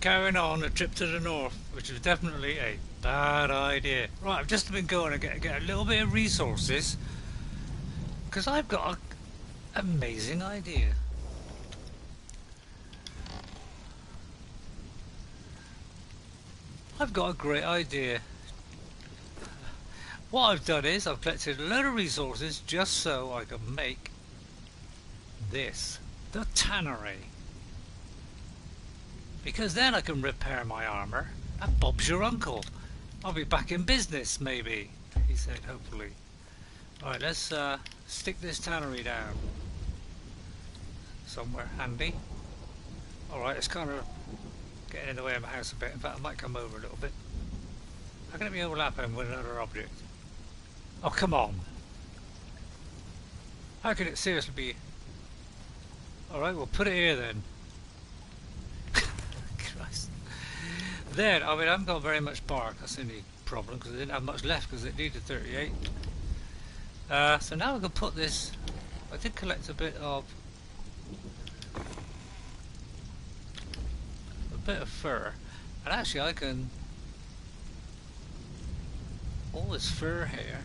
Carrying on a trip to the north, which is definitely a bad idea. Right, I've just been going to get a little bit of resources because I've got an amazing idea. I've got a great idea. What I've done is I've collected a load of resources just so I can make this, the tannery. Because then I can repair my armour and Bob's your uncle. I'll be back in business maybe, he said hopefully. Alright, let's stick this tannery down somewhere handy. Alright, it's kind of getting in the way of my house a bit. In fact, I might come over a little bit. How can it be overlapping with another object? Oh, come on. How can it seriously be? Alright, we'll put it here then. Christ. Then, I mean, I haven't got very much bark. That's the only problem because I didn't have much left because it needed 38. So now I can put this. I did collect a bit of fur, and actually I can all this fur here.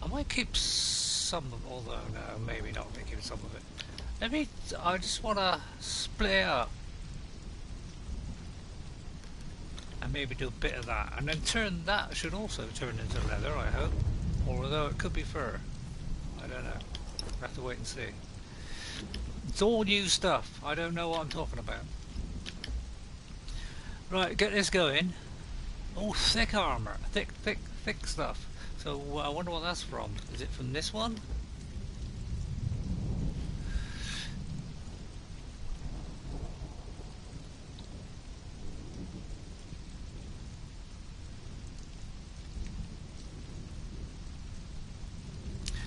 I might keep some of, although no, maybe not. Keep some of it. I just want to split it up and maybe do a bit of that, and then that should also turn into leather, I hope. Although it could be fur, I don't know. We'll have to wait and see. It's all new stuff. I don't know what I'm talking about. Right, get this going. Oh, thick armour, thick stuff. So I wonder what that's from. Is it from this one?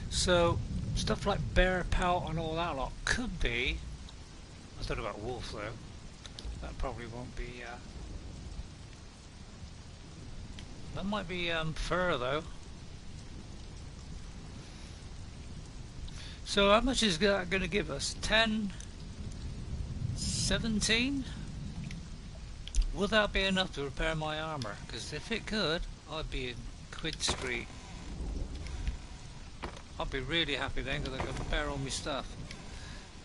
So stuff like bear pelt and all that lot could be. I don't know about wolf though. That probably won't be. That might be fur though. So how much is that going to give us? 10, 17? Will that be enough to repair my armour? Because if it could, I'd be in Quid Street. I'll be really happy then because I can repair all my stuff.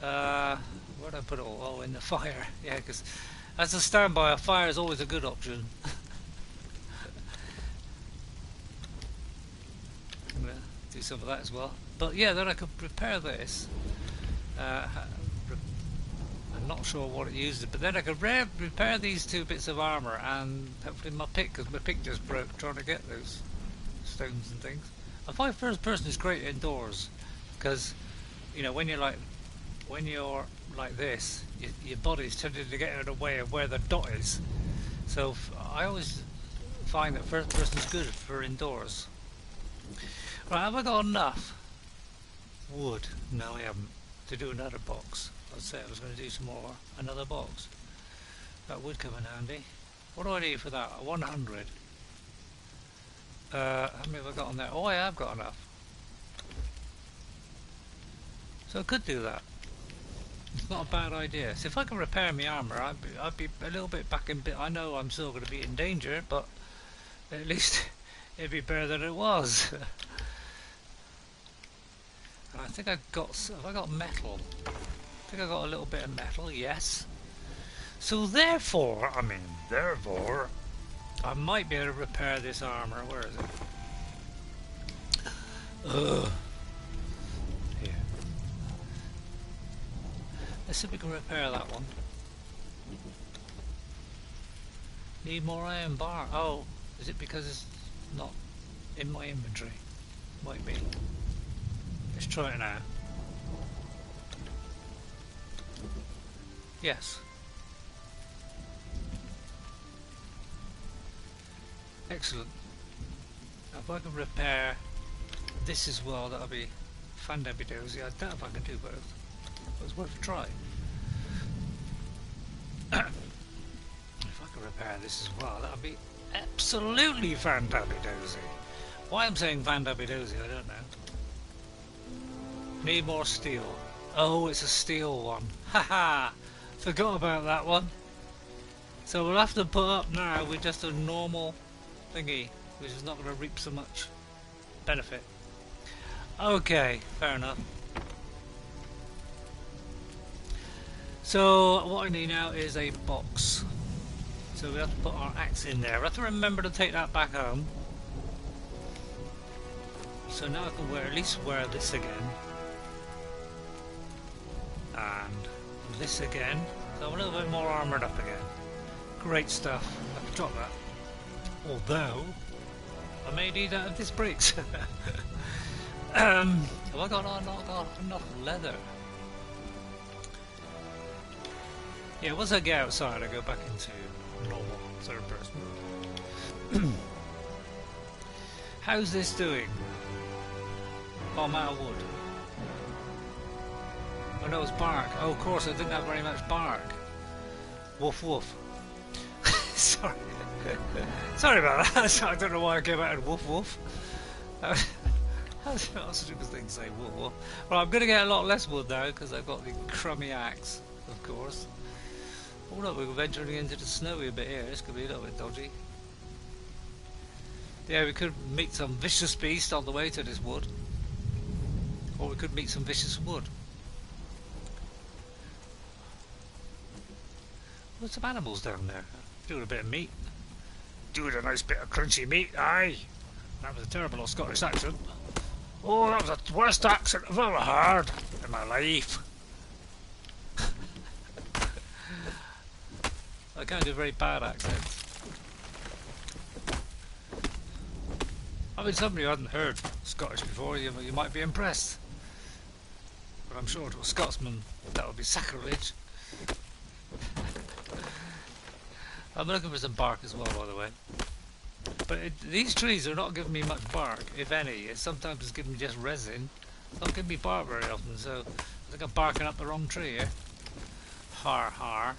Where'd I put it all? Oh, in the fire. Yeah, because as a standby, a fire is always a good option. I'm going to do some of that as well. But yeah, then I could repair this. I'm not sure what it used, but then I could repair these two bits of armour and hopefully my pick, because my pick just broke trying to get those stones and things. I find first person is great indoors because, you know, when you're like this, your body's tending to get in the way of where the dot is. So I always find that first person is good for indoors. Right, have I got enough wood? No, I haven't. To do another box. I'd say I was going to do another box. That would come in handy. What do I need for that? 100. How many have I got on there? Oh, I have got enough. So I could do that. It's not a bad idea. So if I can repair my armour, I'd be a little bit back in. I know I'm still going to be in danger, but at least it'd be better than it was. And I think have I got metal? I think I got a little bit of metal, yes. So therefore, I might be able to repair this armour. Where is it? Ugh. Here. Let's see if we can repair that one. Need more iron bar. Oh, is it because it's not in my inventory? Might be. Let's try it now. Yes. Excellent. Now if I can repair this as well, that'll be fandabidozy. I doubt if I can do both, but it's worth a try. If I can repair this as well, that'll be absolutely fandabidozy. Why I'm saying fandabidozy, I don't know. Need more steel. Oh, it's a steel one. Haha! Forgot about that one. So we'll have to put up now with just a normal thingy, which is not going to reap so much benefit. Okay, fair enough. So what I need now is a box. So we have to put our axe in there. I have to remember to take that back home. So now I can at least wear this again. And this again. So I'm a little bit more armoured up again. Great stuff. I can drop that. Although I may need out of this bricks. Have I got enough leather? Yeah, once I get outside I go back into normal third person. How's this doing? Oh, I'm out of wood. Oh no, it's bark. Oh, of course I didn't have very much bark. Woof woof. Sorry. Sorry about that. I don't know why I came out and woof woof. That's not a stupid thing to say, woof woof. Well, I'm going to get a lot less wood now because I've got the crummy axe, of course. Oh look, we're venturing into the snowy a bit here. This could be a little bit dodgy. Yeah, we could meet some vicious beast on the way to this wood. Or we could meet some vicious wood. There's some animals down there. Doing a bit of meat. Doing a nice bit of crunchy meat, aye. That was a terrible Scottish accent. Oh, that was the worst accent I've ever heard in my life. I can't do very bad accents. I mean, somebody who hadn't heard Scottish before, you might be impressed. But I'm sure to a Scotsman that would be sacrilege. I'm looking for some bark as well, by the way. But these trees are not giving me much bark, if any. It's sometimes it's giving me just resin. It's not giving me bark very often, so I think I'm barking up the wrong tree here. Har har.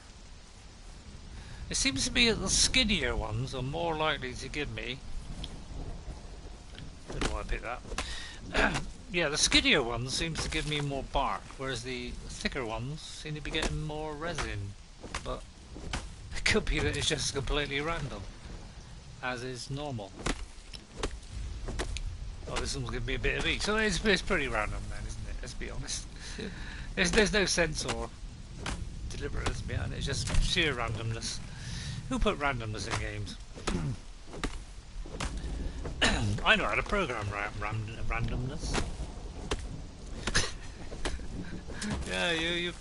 It seems to be that the skinnier ones are more likely to give me... I don't know why I picked that. Yeah, the skinnier ones seems to give me more bark, whereas the thicker ones seem to be getting more resin. But it could be that it's just completely random, as is normal. Oh, this one's going to be a bit of each. So it's pretty random then, isn't it? Let's be honest. There's no sense or deliberateness behind it. It's just sheer randomness. Who put randomness in games? I know how to program randomness. Yeah, you.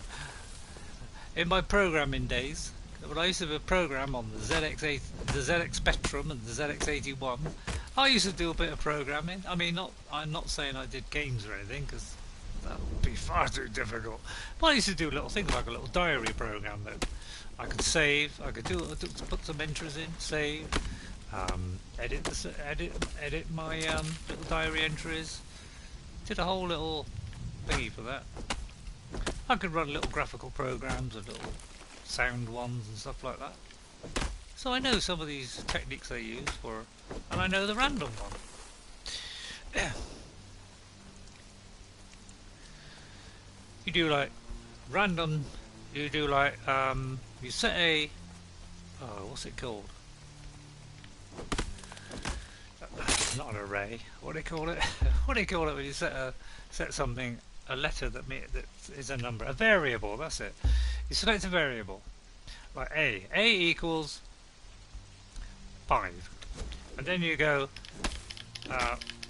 In my programming days, when I used to program on the ZX Spectrum and the ZX81, I used to do a bit of programming. I mean, I'm not saying I did games or anything, because that would be far too difficult. But I used to do little things like a little diary program that I could save. I could put some entries in, save, edit my little diary entries. Did a whole little thingy for that. I could run little graphical programs and little sound ones and stuff like that. So I know some of these techniques they use for, and I know the random one. You do like random. You do like you set a what's it called? Not an array. What do they call it? What do you call it when you set something, a letter that is a number, a variable? That's it. You select a variable like a equals 5, and then you go.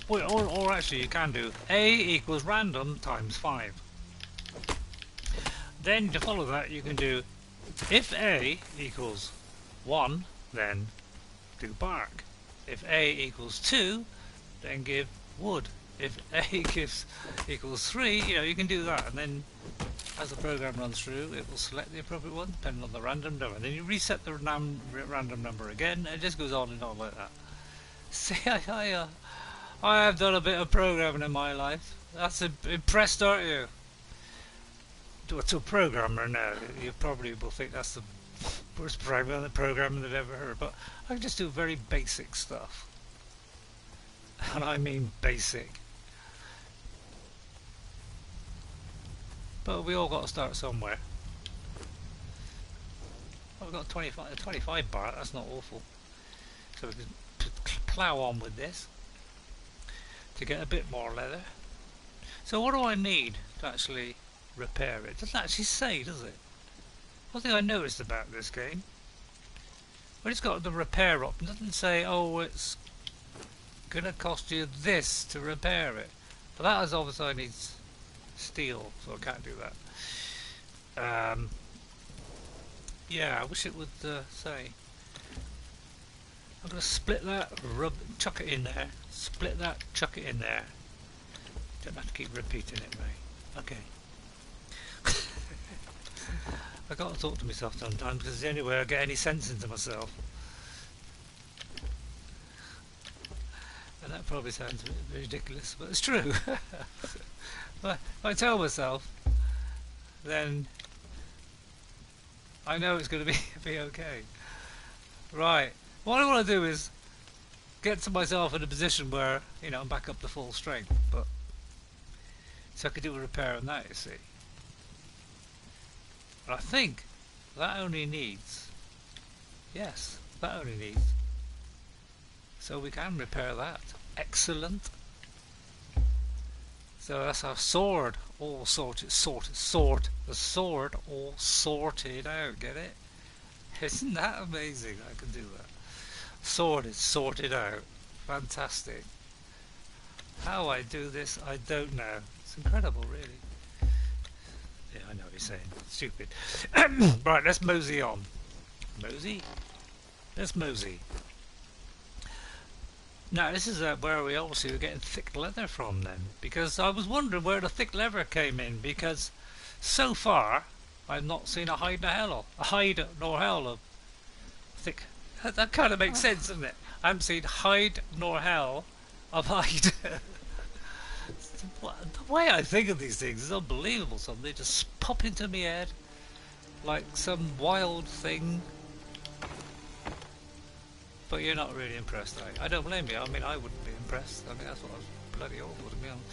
Or actually, you can do a equals random times 5. Then to follow that, you can do if a equals 1, then do bark. If a equals 2, then give wood. If a equals 3, you can do that, and then as the program runs through, it will select the appropriate one depending on the random number. Then you reset the random number again, and it just goes on and on like that. See, I have done a bit of programming in my life. That's impressed, aren't you? To a programmer now, you probably will think that's the worst programming they've ever heard, but I can just do very basic stuff. And I mean basic. But we all got to start somewhere. Well, we've got 25 bar, that's not awful. So we can plough on with this to get a bit more leather. So what do I need to actually repair it? It doesn't actually say, does it? One thing I noticed about this game, when it's got the repair option, it doesn't say, oh, it's going to cost you this to repair it. But that is obviously I need steel, so I can't do that. Yeah, I wish it would say. I'm going to split that, chuck it in there. Split that, chuck it in there. Don't have to keep repeating it, mate. Okay. I got to talk to myself sometimes because it's the only way I get any sense into myself. And that probably sounds a bit ridiculous, but it's true. But if I tell myself, then I know it's going to be okay. Right. What I want to do is get to myself in a position where, you know, I'm back up to full strength. But so I could do a repair on that, you see. But I think that only needs, yes, that only needs. So we can repair that. Excellent. So that's our sword all sorted, the sword all sorted out, get it? Isn't that amazing? I can do that. Sword is sorted out. Fantastic. How I do this, I don't know. It's incredible, really. Yeah, I know what you're saying. Stupid. Right, let's mosey on. Mosey? Let's mosey. Now, this is where we obviously were getting thick leather from then. Because I was wondering where the thick leather came in. Because so far, I've not seen a hide nor hell of thick. That kind of makes sense, doesn't it? I haven't seen hide nor hell of hide. The way I think of these things is unbelievable. Something they just pop into my head like some wild thing. But you're not really impressed. I don't blame you. I mean, I wouldn't be impressed. I mean, that's what I was bloody awful to be honest.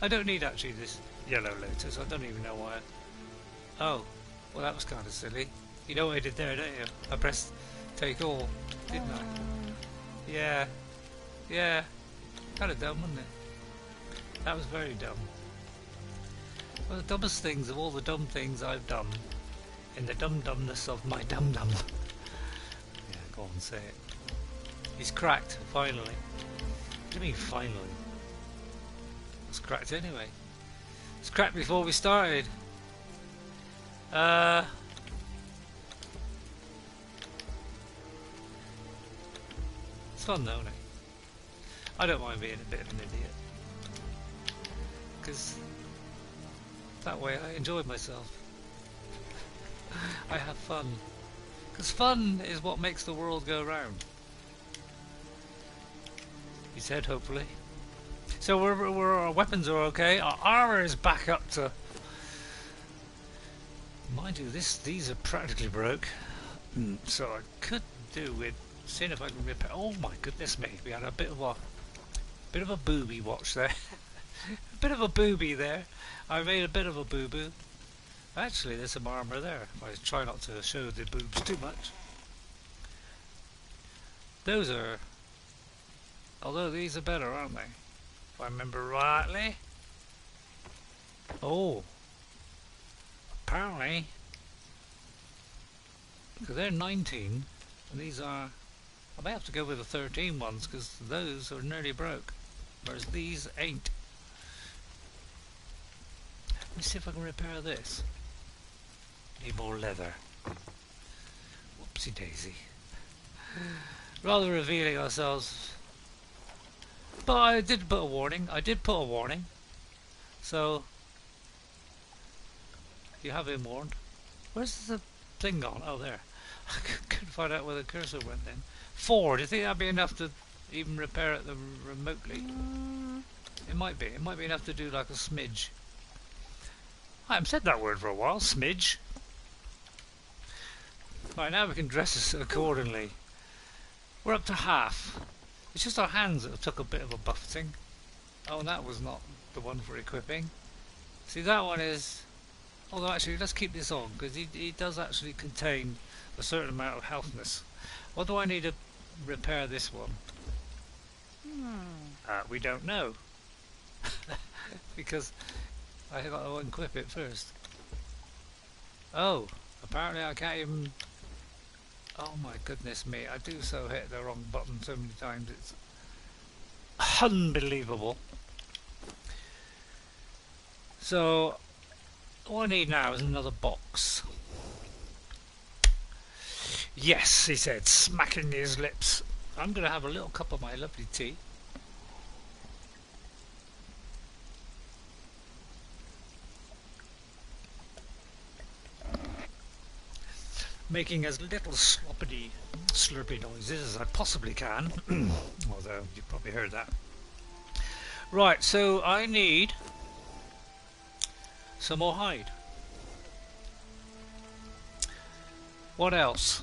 I don't need actually this yellow lotus. I don't even know why. Oh, well, that was kind of silly. You know what I did there, don't you? I pressed take all, didn't I? Yeah. Yeah. Kind of dumb, wasn't it? That was very dumb. Well, the dumbest things of all the dumb things I've done in the dum-dumness of my dum-dum. Yeah, go on, say it. He's cracked, finally. What do you mean, finally? It's cracked anyway. It's cracked before we started. It's fun though, isn't it? I don't mind being a bit of an idiot. Because that way I enjoy myself. I have fun. Because fun is what makes the world go round. He said, hopefully. So our weapons are okay. Our armour is back up to... Mind you, these are practically broke. So I could do with seeing if I can repair... Oh my goodness me, we had a bit of a booby watch there. A bit of a booby there. I made a bit of a boo-boo. Actually, there's some armour there. I try not to show the boobs too much. Those are... Although these are better, aren't they? If I remember rightly. Oh. Apparently. Because they're 19. And these are... I may have to go with the 13 ones because those are nearly broke. Whereas these ain't. Let me see if I can repair this. Need more leather. Whoopsie daisy. Rather revealing ourselves. But I did put a warning. So you have been warned. Where's the thing gone? Oh, there. I couldn't find out where the cursor went then. 4. Do you think that'd be enough to even repair it remotely? It might be. It might be enough to do like a smidge. I haven't said that word for a while. Smidge. Right, now we can dress us accordingly. We're up to half. It's just our hands that took a bit of a buffeting. Oh, and that was not the one for equipping. See, that one is Although actually, let's keep this on because he does actually contain a certain amount of healthness. What do I need to repair this one? We don't know because I got to equip it first. Oh, apparently I can't even. Oh my goodness me! I do so hit the wrong button so many times. It's unbelievable. So all I need now is another box. Yes, he said, smacking his lips. I'm going to have a little cup of my lovely tea. Making as little sloppity, slurpy noises as I possibly can. Although you've probably heard that. Right, so I need some more hide. What else?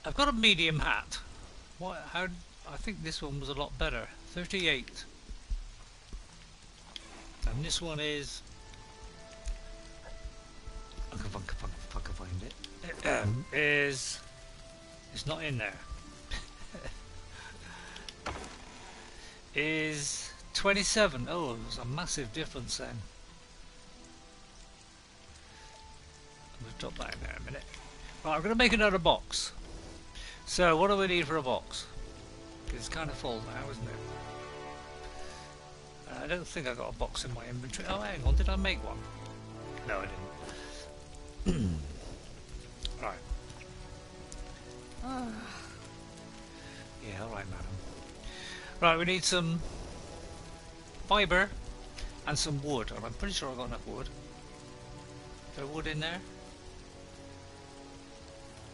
I've got a medium hat. How? I think this one was a lot better. 38. And this one is. I can find it. Is. It's not in there. Is 27. Oh, there's a massive difference then. I'm going to drop that in there in a minute. Right, I'm going to make another box. So, what do we need for a box? It's kind of full now, isn't it? I don't think I got a box in my inventory. Oh, hang on, did I make one? No, I didn't. Right. Yeah, alright, madam. Right, we need some fibre and some wood. And I'm pretty sure I've got enough wood. Is there wood in there?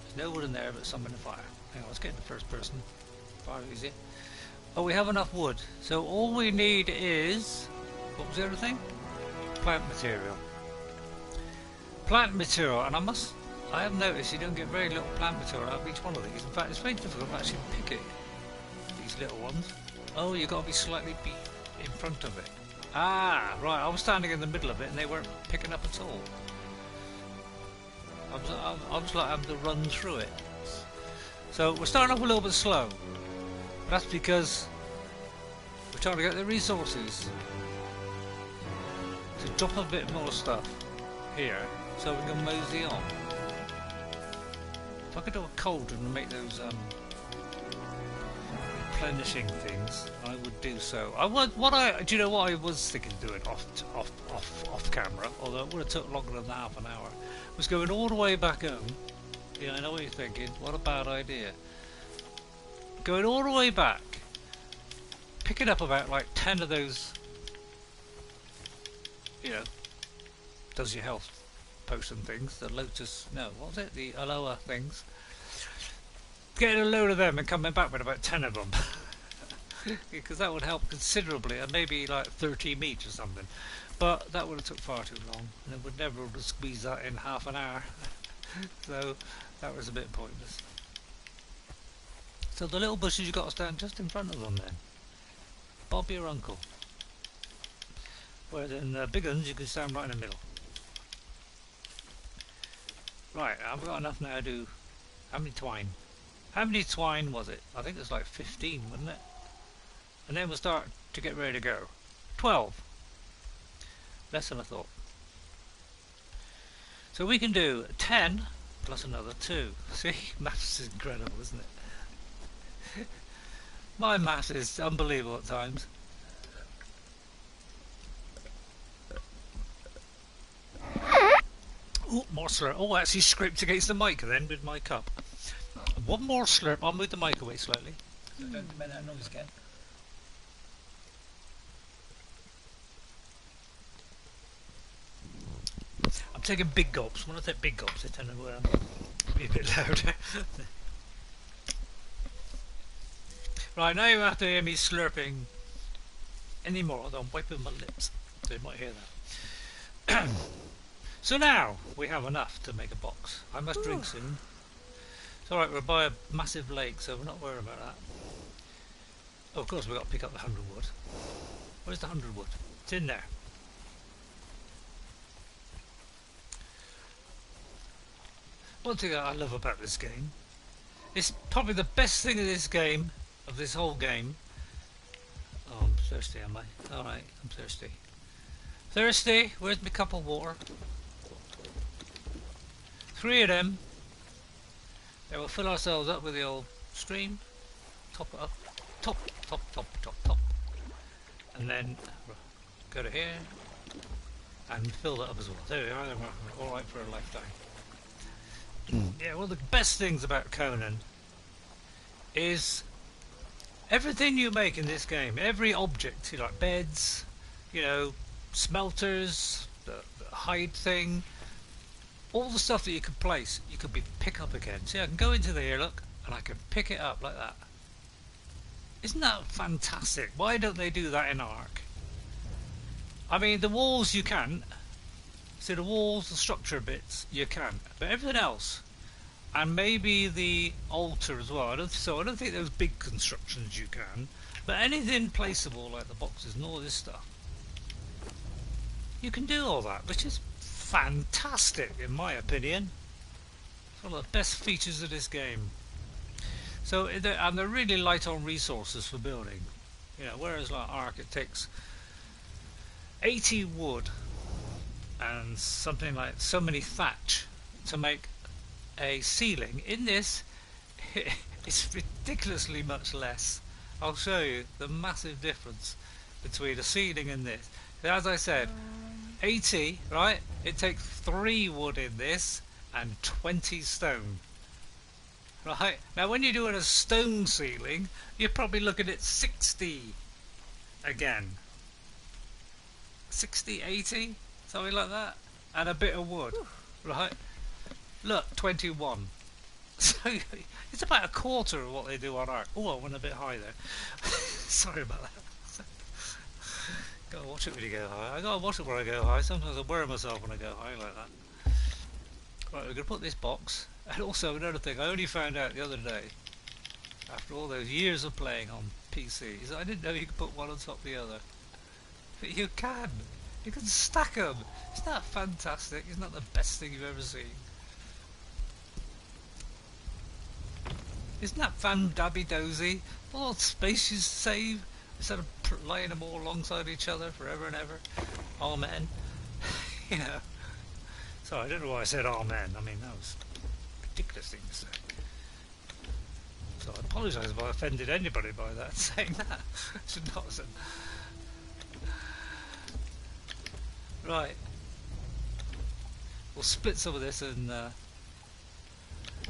There's no wood in there, but some in the fire. Hang on, let's get in the first person. Fire easy. Oh, we have enough wood. So all we need is... What was the other thing? Plant material. Plant material, and I have noticed you don't get very little plant material out of each one of these. In fact, it's very difficult to actually pick it. These little ones. Oh, you've got to be slightly in front of it. Ah, right. I was standing in the middle of it and they weren't picking up at all. I was like having to run through it. So we're starting off a little bit slow. But that's because we're trying to get the resources to drop a bit more stuff here so we can mosey on. If I could do a cauldron and make those replenishing things, I would do so. Do you know what I was thinking of doing off camera? Although it would have took longer than half an hour. Was going all the way back home. Yeah, I know what you're thinking. What a bad idea. Going all the way back, picking up about like 10 of those, does your health potion things, the lotus, no, what was it, the aloha things, getting a load of them and coming back with about 10 of them, because that would help considerably, and maybe like 30 meat or something, but that would have took far too long, and it would never have squeezed that in half an hour, so that was a bit pointless. So the little bushes you got to stand just in front of them then. Bob your uncle. Whereas in the big ones you can stand right in the middle. Right, I've got enough now to do... How many twine? How many twine was it? I think it was like 15, wasn't it? And then we'll start to get ready to go. 12. Less than I thought. So we can do 10 plus another 2. See, maths is incredible, isn't it? My maths is unbelievable at times. Oh, more slurp. Oh, I actually scraped against the mic then with my cup. One more slurp. I'll move the mic away slightly, so don't make that noise again. I'm taking big gulps. When I take big gulps, they tend to be a bit louder. Right, now you have to hear me slurping anymore, although I'm wiping my lips, so you might hear that. So now we have enough to make a box. I must drink soon. It's alright, we're by a massive lake, so we're not worried about that. Oh, of course we've got to pick up the 100 wood. Where's the 100 wood? It's in there. One thing I love about this game, it's probably the best thing of this game, of this whole game. Oh, I'm thirsty, am I? Alright, I'm thirsty. Thirsty? Where's my cup of water? 3 of them. Then we'll fill ourselves up with the old stream. Top it up. Top. And then go to here and fill that up as well. There we are. Alright for a lifetime. Yeah, one of the best things about Conan is everything you make in this game, every object, like beds, you know, smelters, the hide thing, all the stuff that you could place, you could pick up again. See, I can go into here, look, and I can pick it up like that. Isn't that fantastic? Why don't they do that in Ark? I mean, the walls you can't. See, the walls, the structure bits, you can. But everything else, and maybe the altar as well. I don't think those big constructions you can. But anything placeable, like the boxes and all this stuff, you can do all that, which is fantastic in my opinion. It's one of the best features of this game. So, and they're really light on resources for building. You know, whereas like Ark, it takes 80 wood and something like so many thatch to make a ceiling. In this, it's ridiculously much less. I'll show you the massive difference between a ceiling and this. As I said, 80, right? It takes 3 wood in this and 20 stone. Right? Now when you're doing a stone ceiling, you're probably looking at 60 again. 60, 80, something like that. And a bit of wood. Right? Look, 21. So it's about a quarter of what they do on Ark. Oh, I went a bit high there. Sorry about that. Gotta watch it when you go high. I gotta watch it where I go high. Sometimes I worry myself when I go high like that. Right, we're gonna put this box. And also another thing, I only found out the other day, after all those years of playing on PCs, I didn't know you could put one on top of the other. But you can. You can stack them. Isn't that fantastic? Isn't that the best thing you've ever seen? Isn't that fan-dabby-dozy? All the space you save instead of laying them all alongside each other forever and ever. Amen. You know. Sorry, I don't know why I said amen. I mean, that was a ridiculous thing to say. So I apologise if I offended anybody by that, saying that. Should not have said. Right. We'll split some of this and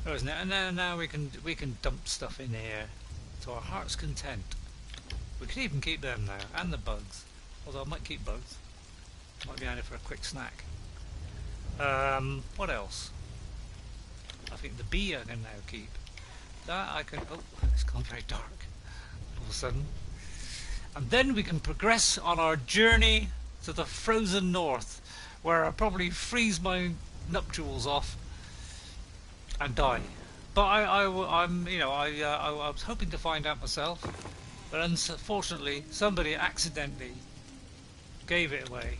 now we can dump stuff in here to our heart's content. We can even keep them now, and the bugs. Although I might keep bugs. Might be handy for a quick snack. What else? I think the bee I can now keep. That I can. Oh, it's gone very dark all of a sudden. And then we can progress on our journey to the frozen north, where I'll probably freeze my nuptials off and die. But I was hoping to find out myself, but unfortunately somebody accidentally gave it away.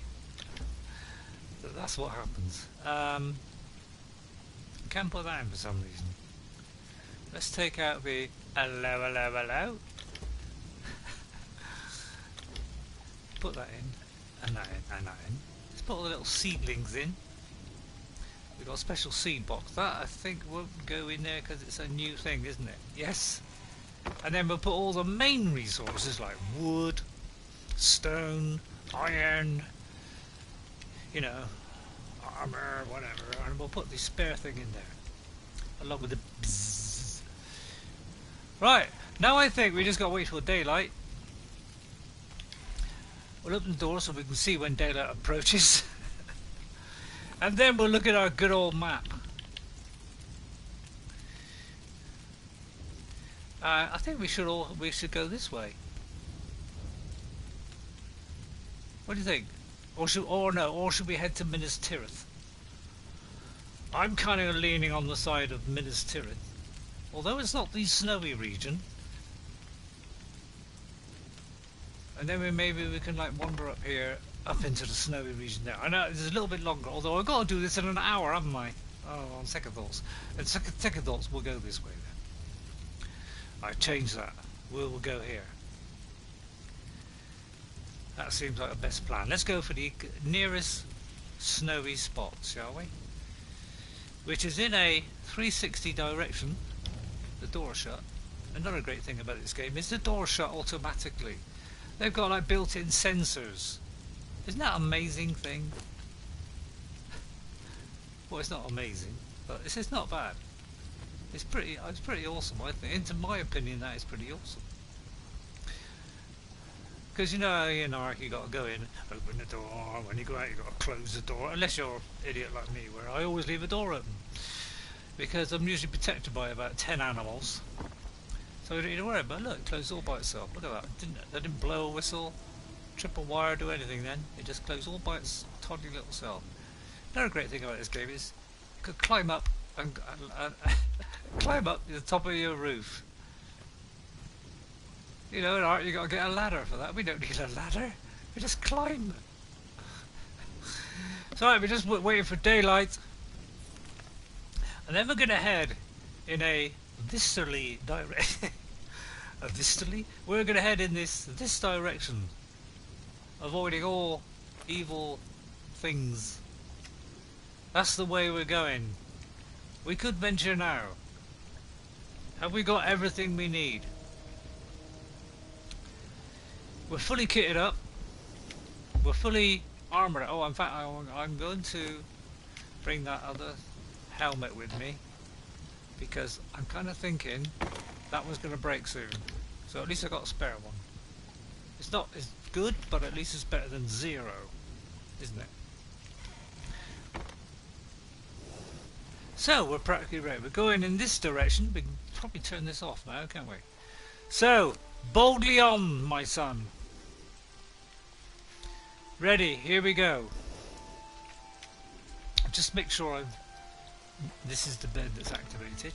That's what happens. Can't put that in for some reason. Let's take out the hello. Put that in, and that in, and that in. Let's put all the little seedlings in. We've got a special seed box. That I think won't go in there because it's a new thing, isn't it? Yes. And then we'll put all the main resources like wood, stone, iron, you know, armor, whatever, and we'll put the spare thing in there along with the bzzz. Right, now I think we just got to wait till daylight. We'll open the door so we can see when daylight approaches. And then we'll look at our good old map. I think we should go this way. What do you think? Or should we head to Minas Tirith? I'm kind of leaning on the side of Minas Tirith, although it's not the snowy region. and then maybe we can like wander up here, up into the snowy region there. I know it's a little bit longer, although I've got to do this in an hour, haven't I? Oh, on second thoughts. And second thoughts, we'll go this way then. I've changed that. We'll go here. That seems like the best plan. Let's go for the nearest snowy spot, shall we? Which is in a 360 direction. The door shut. Another great thing about this game is the door shut automatically. They've got like built-in sensors. Isn't that an amazing thing? Well, it's not amazing, but it's not bad. It's pretty awesome, I think. Into my opinion, that is pretty awesome. Because you know, in Ark, you got to go in, open the door. When you go out, you got to close the door. Unless you're an idiot like me, where I always leave the door open, because I'm usually protected by about 10 animals. So you don't need to worry about it. Look, it closed all by itself. Look at that. They didn't blow a whistle, trip a wire, do anything then. It just closed all by its tiny little self. Another great thing about this game is you could climb up and climb up to the top of your roof. You know, in Art you got to get a ladder for that. We don't need a ladder. We just climb. So right, we're just waiting for daylight, and then we're going to head in a westerly direction. We're going to head in this direction, avoiding all evil things. That's the way we're going. We could venture now. Have we got everything we need? We're fully kitted up. We're fully armoured. Oh, in fact, I'm going to bring that other helmet with me, because I'm kind of thinking that was going to break soon. So at least I got a spare one. It's not as good, but at least it's better than zero, isn't it? So we're practically ready. We're going in this direction. We can probably turn this off now, can't we? So boldly on, my son. Ready? Here we go. Just make sure this is the bed that's activated.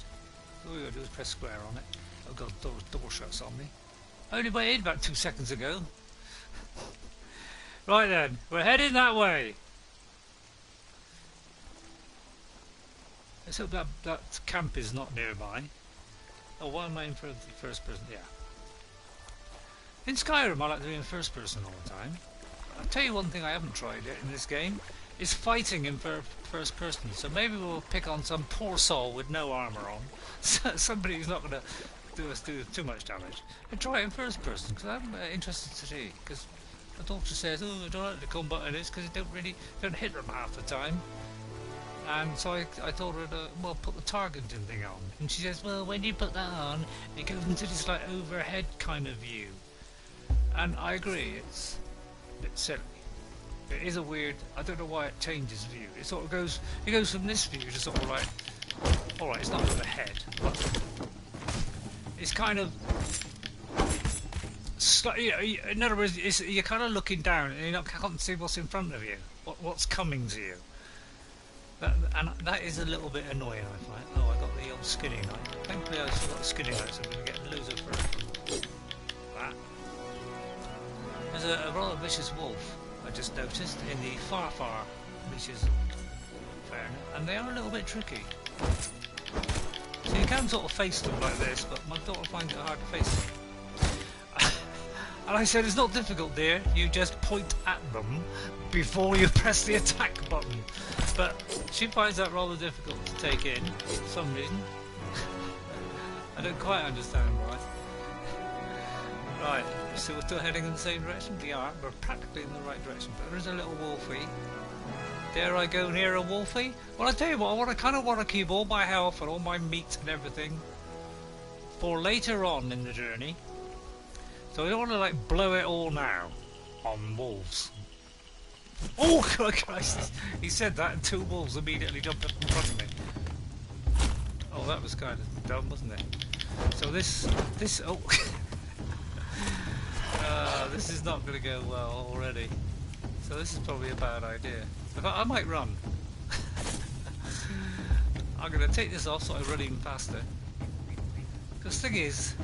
All we got to do is press square on it. I've got door shuts on me. I only waited about 2 seconds ago. Right then, we're heading that way. Let's hope that camp is not nearby. Oh, why am I in for the first person? Yeah. In Skyrim, I like to be in first person all the time. I'll tell you one thing I haven't tried yet in this game is fighting in first person. So maybe we'll pick on some poor soul with no armour on, somebody who's not going to do us too much damage, and try it in first person, because I'm interested to see. Because the doctor says, oh, I don't know what the combat button is, because you don't hit them half the time. And so I told her to, well, put the targeting thing on. And she says, well, when you put that on, it goes into this like overhead kind of view. And I agree, it's a bit silly. It is a weird, I don't know why it changes view. It sort of goes, from this view to sort of like, alright, it's not overhead, but it's kind of, you know, in other words, you're kind of looking down and you can't see what's in front of you, what's coming to you. And that is a little bit annoying, I find. Oh, I got the old skinning knife. Thankfully I've got the skinning knife, so I'm going to get loads of that. There's a rather vicious wolf, I just noticed, in the far reaches of Fairness, and they are a little bit tricky. So you can sort of face them like this, but my daughter finds it hard to face them. And I said, it's not difficult, dear, you just point at them before you press the attack button. But she finds that rather difficult to take in for some reason. I don't quite understand why. Right, so we're still heading in the same direction? We are, we're practically in the right direction. But there's a little wolfie. Dare I go near a wolfie? Well, I tell you what, I kind of want to keep all my health and all my meat and everything for later on in the journey. So I don't want to like blow it all now on wolves. Oh Christ! He said that and 2 wolves immediately jumped up in front of me. Oh, that was kind of dumb, wasn't it? So this oh this is not going to go well already. So this is probably a bad idea. I might run. I'm going to take this off so I run even faster. Because the thing is,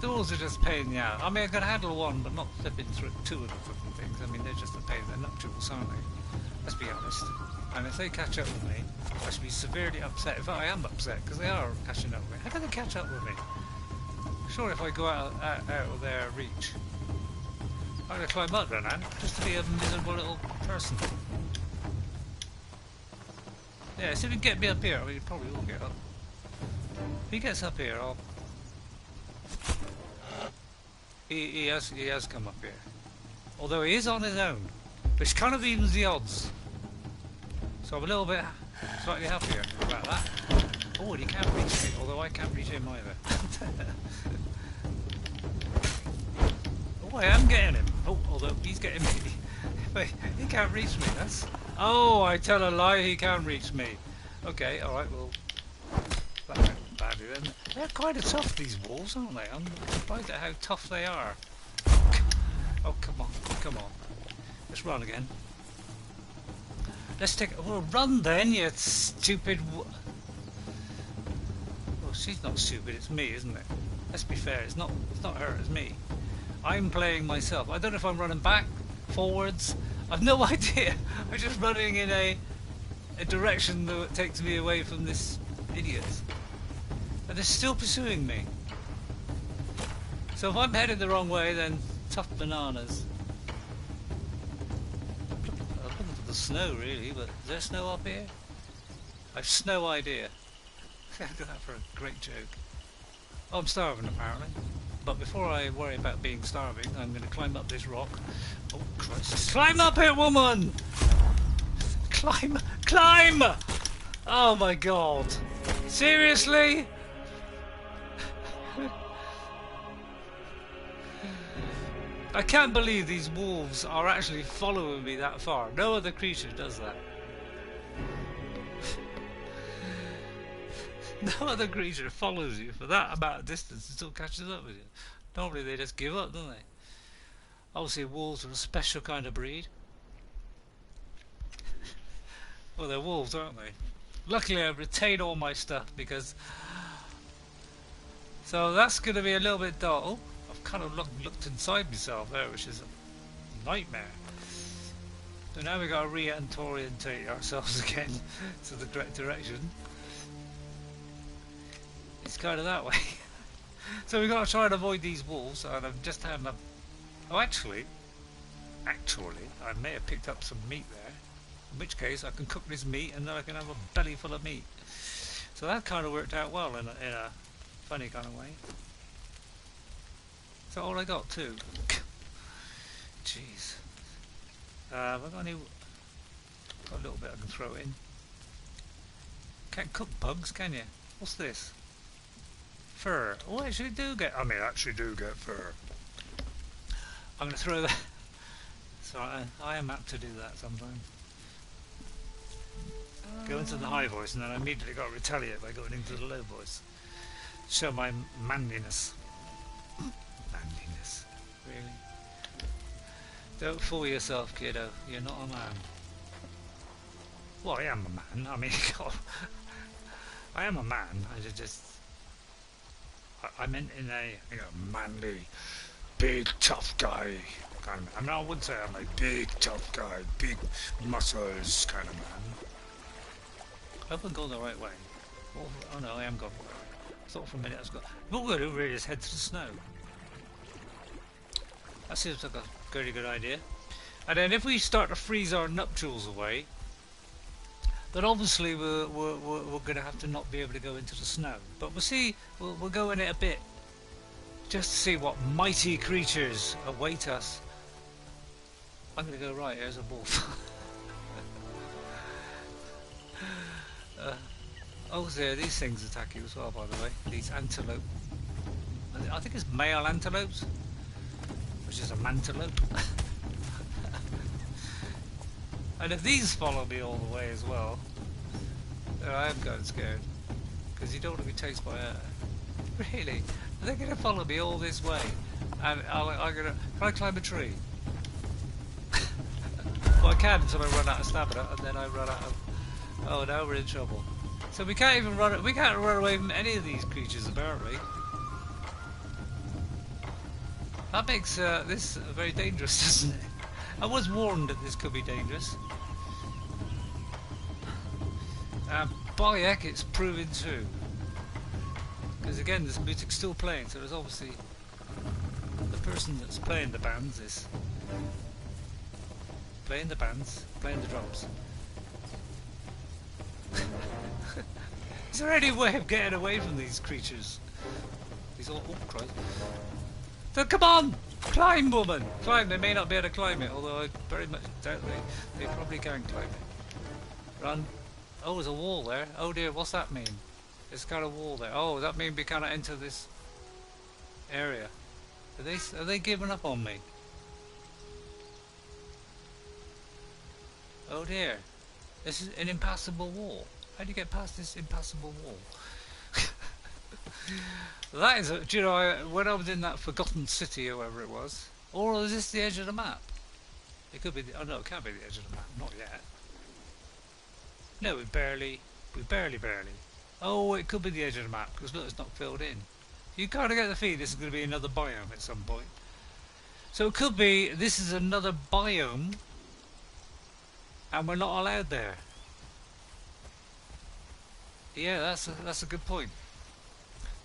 The wolves are just a pain in the ass. I mean, I can handle one, but not flipping through two of the fucking things. I mean, they're just a pain. They're nuptials, aren't they? Let's be honest. And if they catch up with me, I should be severely upset. In fact, I am upset, because they are catching up with me. How can they catch up with me? Sure, if I go out of their reach, I'm going to climb up there now, just to be a miserable little person. Yeah, see if he can get me up here. I mean, he probably will get up. If he gets up here, I'll... He has come up here. Although he is on his own, which kind of evens the odds. So I'm a little bit slightly happier about that. Oh, and he can't reach me, although I can't reach him either. Oh, I am getting him. Oh, although he's getting me. But he can't reach me, that's... Oh, I tell a lie, he can reach me. Okay, alright, well... That went badly then. They're quite tough, these wolves, aren't they? I'm surprised at how tough they are. Oh, come on, come on. Let's run again. Let's take... Well, run then, you stupid... Well, she's not stupid, it's me, isn't it? Let's be fair, it's not her, it's me. I'm playing myself. I don't know if I'm running back, forwards. I've no idea. I'm just running in a direction that takes me away from this idiot. But they're still pursuing me. So if I'm headed the wrong way, then tough bananas. I'm looking for the snow, really, but is there snow up here? I've no idea. I got that for a great joke. Oh, I'm starving, apparently. But before I worry about being starving, I'm going to climb up this rock. Oh, Christ. Climb up it, woman! Climb! Climb! Oh, my God. Seriously? I can't believe these wolves are actually following me that far. No other creature does that. No other creature follows you for that amount of distance and still catches up with you. Normally they just give up, don't they? Obviously wolves are a special kind of breed. Well, they're wolves, aren't they? Luckily I've retained all my stuff because... So that's going to be a little bit dull. Oh, I've kind of looked inside myself there, which is a nightmare. So now we've got to reorientate ourselves again to the correct direction. It's kind of that way. So we've got to try and avoid these wolves, and I've just had a... Oh, actually, I may have picked up some meat there, in which case I can cook this meat and then I can have a belly full of meat. So that kind of worked out well in a funny kind of way. Is that all I got too? Jeez. Have I got any... Got a little bit I can throw in. Can't cook bugs, can you? What's this? Fur. Oh, I actually do get... I mean, I actually do get fur. I'm going to throw that... So I am apt to do that sometimes. Go into the high voice and then I immediately got to retaliate by going into the low voice. Show my manliness. Manliness. Really? Don't fool yourself, kiddo. You're not a man. Well, I am a man. I mean, God. I am a man. I meant in a manly, big, tough guy kind of man. I mean, I wouldn't say I'm a big, tough guy, big muscles kind of man. I hope I'm going the right way. Oh no, I am going. I thought for a minute I was going. What we're going to do really is head to the snow. That seems like a very good idea. And then if we start to freeze our nuptials away, then obviously we're going to have to not be able to go into the snow. But we'll see, we'll go in it a bit, just to see what mighty creatures await us. I'm going to go right, there's a wolf. Oh, there, these things attack you as well, by the way. These antelope. I think it's male antelopes, which is a mantelope. And if these follow me all the way as well, then I am kind of scared. Because you don't want to be chased by a... Really? They're going to follow me all this way. And I'm going to... Can I climb a tree? Well, I can until I run out of stamina, and then I run out of... Oh, now we're in trouble. So we can't even run... We can't run away from any of these creatures, apparently. That makes this very dangerous, doesn't it? I was warned that this could be dangerous. By heck, it's proving true. Because again, this music's still playing, so there's obviously the person that's playing the bands is playing the drums. Is there any way of getting away from these creatures? These all, oh Christ. So come on! Climb, woman! Climb! They may not be able to climb it, although I very much doubt they probably can climb it. Run. Oh, there's a wall there. Oh dear, what's that mean? It's got a wall there. Oh, does that mean we cannot enter this area? Are they giving up on me? Oh dear. This is an impassable wall. How do you get past this impassable wall? That is do you know, when I was in that forgotten city or wherever it was, or is this the edge of the map? It could be oh no, it can't be the edge of the map, not yet. No, we barely. Oh, it could be the edge of the map, because look, it's not filled in. You kind of get the feeling this is going to be another biome at some point. So it could be this is another biome, and we're not allowed there. Yeah, that's a good point.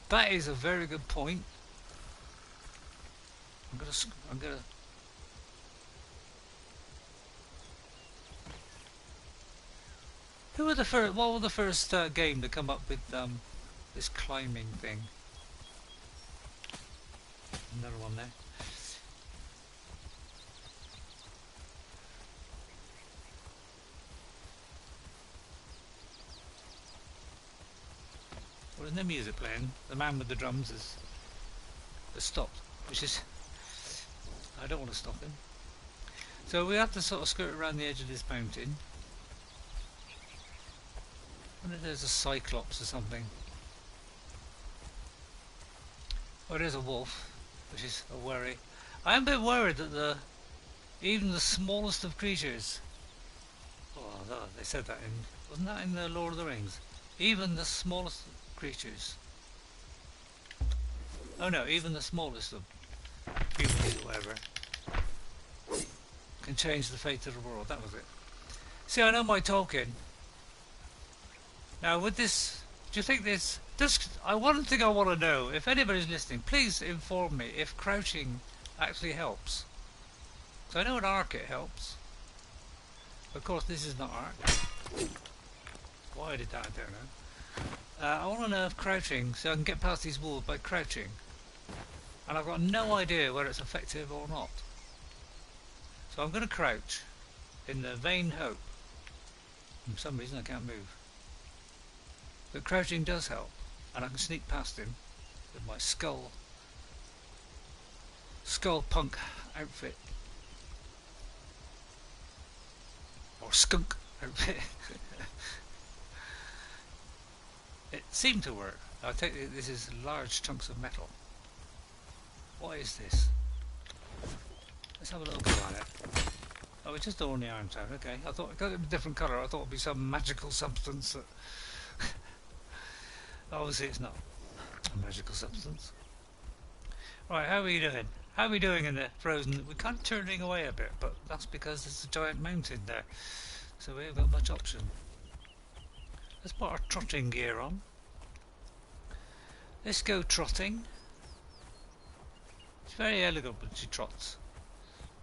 That is a very good point. I'm gonna. Who were the first? What were the first game to come up with this climbing thing? Another one there. Well, there's no music playing. The man with the drums has stopped, which is I don't want to stop him. So we have to sort of skirt around the edge of this mountain. I wonder if there's a cyclops or something. Oh, there's a wolf, which is a worry. I am a bit worried that even the smallest of creatures. Oh, they said that wasn't that in the Lord of the Rings? Even the smallest creatures. Oh no, even the smallest of humans or whatever can change the fate of the world. That was it. See, I know my Tolkien. Now, with this, do you think this? One thing I want to know, if anybody's listening, please inform me if crouching actually helps. So I know in Ark it helps. Of course, this is not Ark. Why I did that, I don't know. I want to know if crouching, so I can get past these walls by crouching. And I've got no idea whether it's effective or not. So I'm going to crouch in the vain hope. For some reason I can't move. But crouching does help, and I can sneak past him with my skull punk outfit. Or skunk outfit. It seemed to work. I take it this is large chunks of metal. What is this? Let's have a little go at it. Oh, it's just ordinary iron tone. Okay, I thought it got a different colour. I thought it'd be some magical substance that. Obviously, it's not a magical substance. Right, how are you doing? How are we doing in the frozen? We're kind of turning away a bit, but that's because there's a giant mountain there, so we haven't got much option. Let's put our trotting gear on. Let's go trotting. It's very elegant when she trots.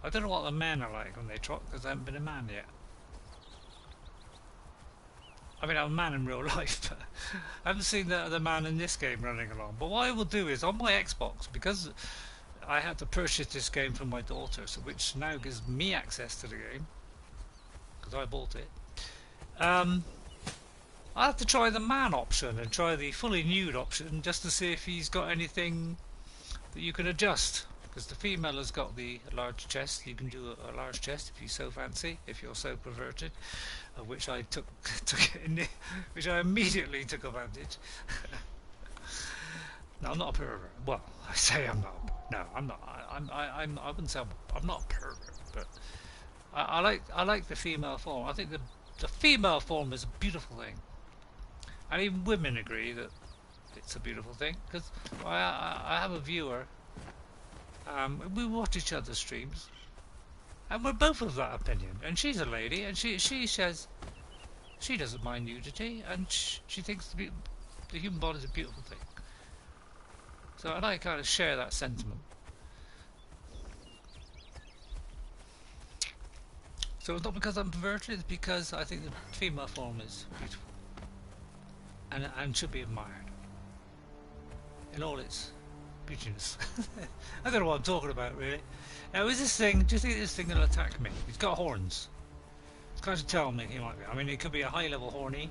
I don't know what the men are like when they trot, because I haven't been a man yet. I mean, I'm a man in real life, but I haven't seen the man in this game running along. But what I will do is, on my Xbox, because I had to purchase this game for my daughter, so which now gives me access to the game, because I bought it, I have to try the man option and try the fully nude option, just to see if he's got anything that you can adjust. Because the female has got the large chest. You can do a large chest if you so fancy, if you're so perverted, which I took which I immediately took advantage. No, I'm not a pervert. Well, I say I'm not. No, I'm not. I wouldn't say I'm not a pervert, but I like the female form. I think the female form is a beautiful thing, and even women agree that it's a beautiful thing. Because I have a viewer We watch each other's streams, and we're both of that opinion. And she's a lady, and she says she doesn't mind nudity, and she thinks the human body is a beautiful thing. So I like kind of share that sentiment. So it's not because I'm perverted, it's because I think the female form is beautiful and should be admired in all its beautiness. I don't know what I'm talking about really. Now is this thing, do you think this thing will attack me? It's got horns. It's kind of tell me he might be. I mean, it could be a high level horny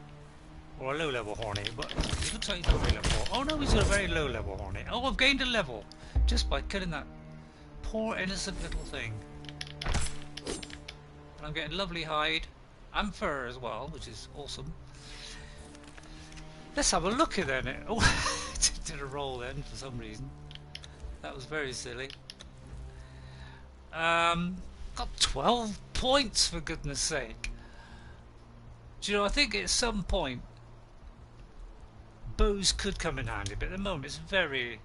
or a low level horny, but it looks like he's a high level. Oh no, he's got a very low level horny. Oh, I've gained a level just by killing that poor innocent little thing. And I'm getting lovely hide and fur as well, which is awesome. Let's have a look at it. Oh, did a roll then for some reason. That was very silly. Got 12 points for goodness sake. Do you know, I think at some point bows could come in handy, but at the moment it's very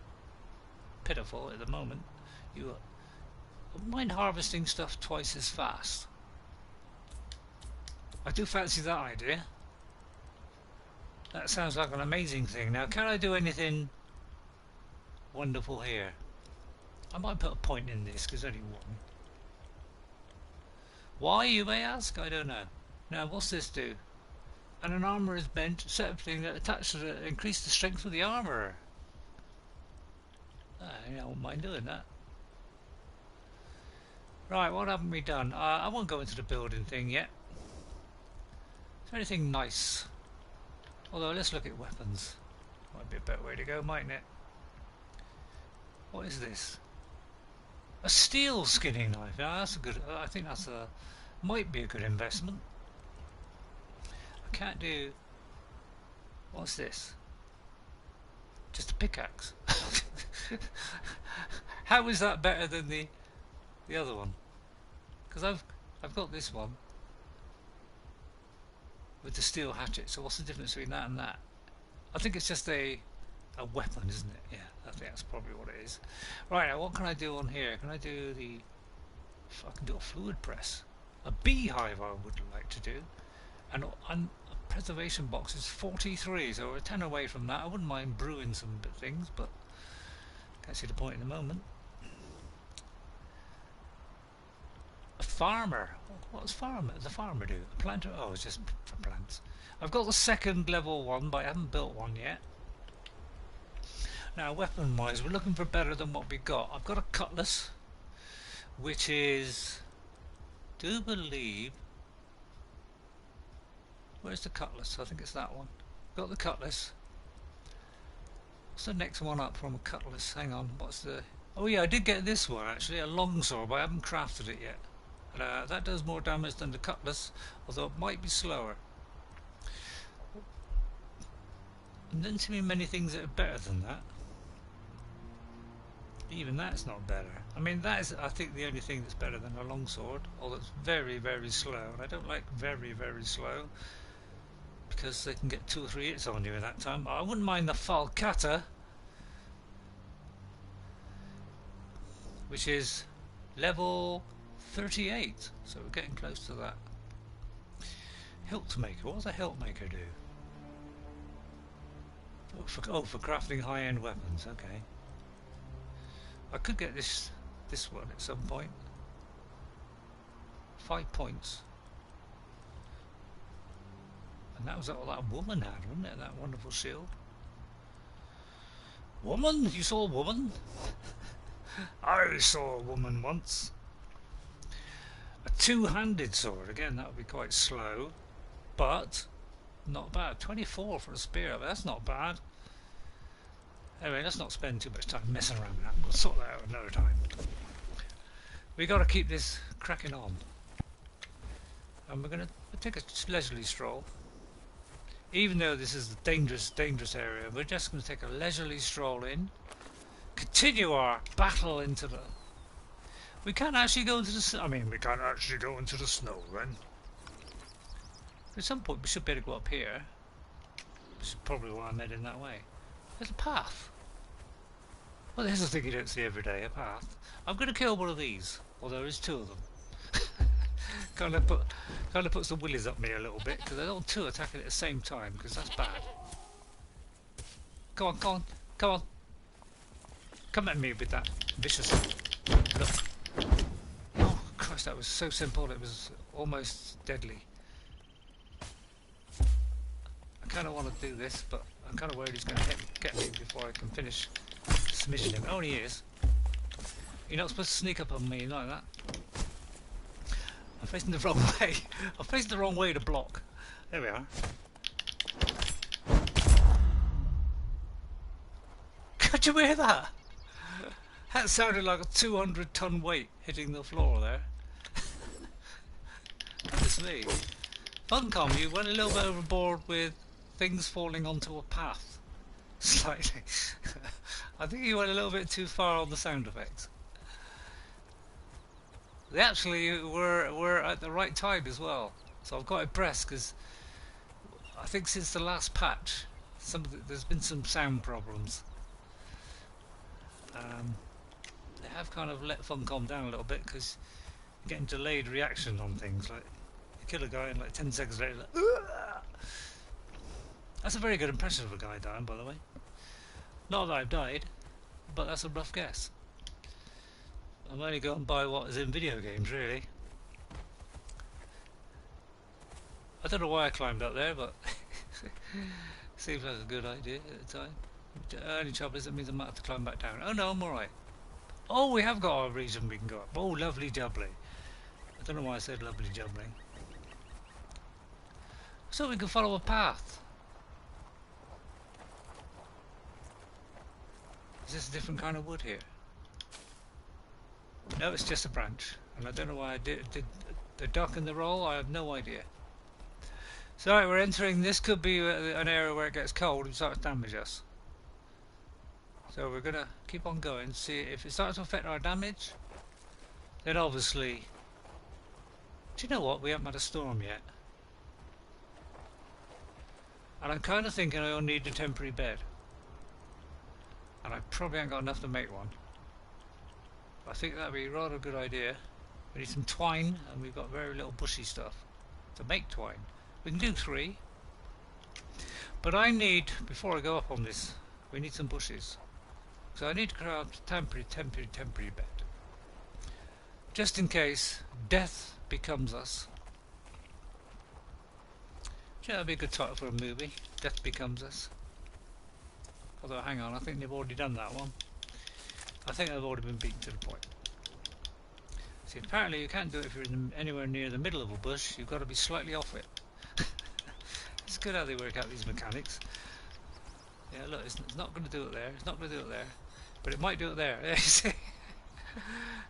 pitiful at the moment. You mind harvesting stuff twice as fast. I do fancy that idea. That sounds like an amazing thing. Now, can I do anything wonderful here? I might put a point in this because only one. Why, you may ask? I don't know. Now, what's this do? And an armour is bent, set up thing that attached to it, increase the strength of the armourer. I won't mind doing that. Right, what haven't we done? I won't go into the building thing yet. Is there anything nice? Although, let's look at weapons. Might be a better way to go, mightn't it? What is this? A steel skinning knife. Yeah, that's a good. I think that's might be a good investment. I can't do. What's this? Just a pickaxe. How is that better than the other one? Because I've got this one with the steel hatchet. So what's the difference between that and that? I think it's just a weapon, isn't it? Yeah, I think that's probably what it is. Right, now what can I do on here? Can I do the... I can do a fluid press. A beehive I would like to do. And a preservation box is 43, so we're 10 away from that. I wouldn't mind brewing some things, but can't see the point in the moment. A farmer. What does the farmer do? A planter? Oh, it's just for plants. I've got the second level one, but I haven't built one yet. Now, weapon-wise, we're looking for better than what we got. I've got a cutlass, which is, do believe, where's the cutlass? I think it's that one. Got the cutlass. What's the next one up from a cutlass? Hang on, what's the... Oh yeah, I did get this one actually, a longsword, but I haven't crafted it yet. That does more damage than the cutlass, although it might be slower. And didn't see many things that are better than that. Even that's not better. I mean, that is, I think, the only thing that's better than a longsword, although it's very, very slow. And I don't like very, very slow, because they can get 2 or 3 hits on you in that time. I wouldn't mind the falcata, which is level 38, so we're getting close to that. Hilt maker. What does a hilt maker do? Oh, for crafting high-end weapons. Okay. I could get this one at some point. 5 points. And that was all that woman had, wasn't it? That wonderful shield. Woman? You saw a woman? I saw a woman once. A two-handed sword. Again, that would be quite slow, but not bad. 24 for a spear. That's not bad. Anyway, let's not spend too much time messing around with that. We'll sort that out another time. We've got to keep this cracking on. And we're going to take a leisurely stroll. Even though this is a dangerous, dangerous area, we're just going to take a leisurely stroll in. Continue our battle into the... We can't actually go into the... I mean, we can't actually go into the snow then. At some point we should be able to go up here. Which is probably why I'm heading that way. There's a path. Well, here's the thing you don't see every day, a path. I'm going to kill one of these. Well, there is two of them. kind of puts the willies up me a little bit, because I don't want two attacking at the same time, because that's bad. Come on, come on, come on. Come at me with that vicious look. Oh, Christ, that was so simple, it was almost deadly. I kind of want to do this, but I'm kind of worried he's going to get me before I can finish smishing him. Oh, he is. You're not supposed to sneak up on me like that. I'm facing the wrong way. I'm facing the wrong way to block. There we are. Could you hear that? That sounded like a 200-ton weight hitting the floor there. Goodness me. Funcom, you went a little bit overboard with things falling onto a path. Slightly. I think you went a little bit too far on the sound effects. They actually were at the right time as well. So I'm quite impressed because I think since the last patch there's been some sound problems. They have kind of let Funcom down a little bit because you're getting delayed reaction on things. Like you kill a guy and like 10 seconds later, like, "Ugh!" That's a very good impression of a guy dying, by the way. Not that I've died, but that's a rough guess. I'm only going by what is in video games, really. I don't know why I climbed up there, but seems like a good idea at the time. The only trouble is it means I might have to climb back down. Oh no, I'm alright. Oh, we have got a reason we can go up. Oh, lovely jubbly. I don't know why I said lovely jubbly. So we can follow a path. Is this a different kind of wood here? No, it's just a branch. And I don't know why I did they darken the roll. I have no idea. So right, we're entering, this could be an area where it gets cold and starts to damage us. So we're going to keep on going, see if it starts to affect our damage. Then obviously, do you know what, we haven't had a storm yet. And I'm kind of thinking I only need a temporary bed. And I probably ain't got enough to make one. I think that'd be a rather good idea. We need some twine, and we've got very little bushy stuff to make twine. We can do 3. But I need, before I go up on this, we need some bushes. So I need to craft a temporary bed. Just in case death becomes us. Yeah, that'd be a good title for a movie. Death Becomes Us. Although, hang on, I think they've already done that one. I think they've already been beaten to the point. See, apparently you can't do it if you're anywhere near the middle of a bush. You've got to be slightly off it. It's good how they work out these mechanics. Yeah, look, it's not going to do it there. It's not going to do it there. But it might do it there. You see?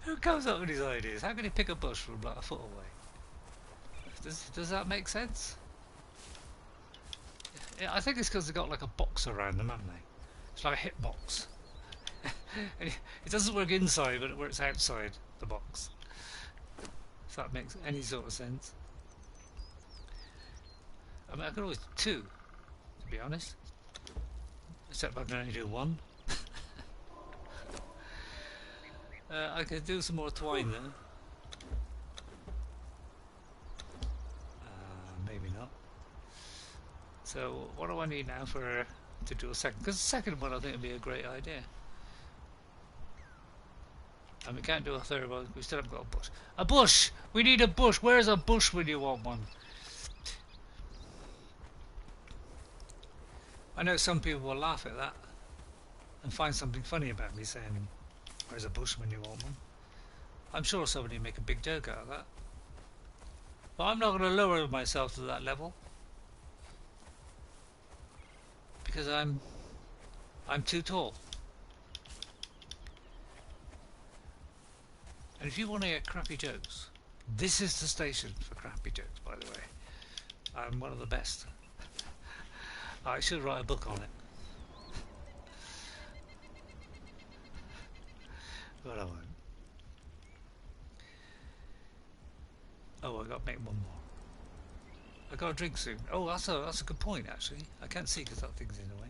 Who comes up with these ideas? How can you pick a bush from like a foot away? Does that make sense? Yeah, I think it's because they've got like a box around them, haven't they? It's like a hitbox. It doesn't work inside, but it works outside the box. If that makes any sort of sense. I mean, I could always do 2, to be honest. Except I can only do 1. I could do some more twine then. Maybe not. So what do I need now to do a second? Because the second one I think would be a great idea. And we can't do a third one. We still haven't got a bush. A bush! We need a bush! Where's a bush when you want one? I know some people will laugh at that and find something funny about me saying, where's a bush when you want one? I'm sure somebody will make a big joke out of that. But I'm not going to lower myself to that level. Because I'm too tall. And if you want to hear crappy jokes, this is the station for crappy jokes, by the way. I'm one of the best. I should write a book on it. But I won't. Oh, I got to make one more. I got a drink soon. Oh, that's a good point actually. I can't see because that thing's in the way.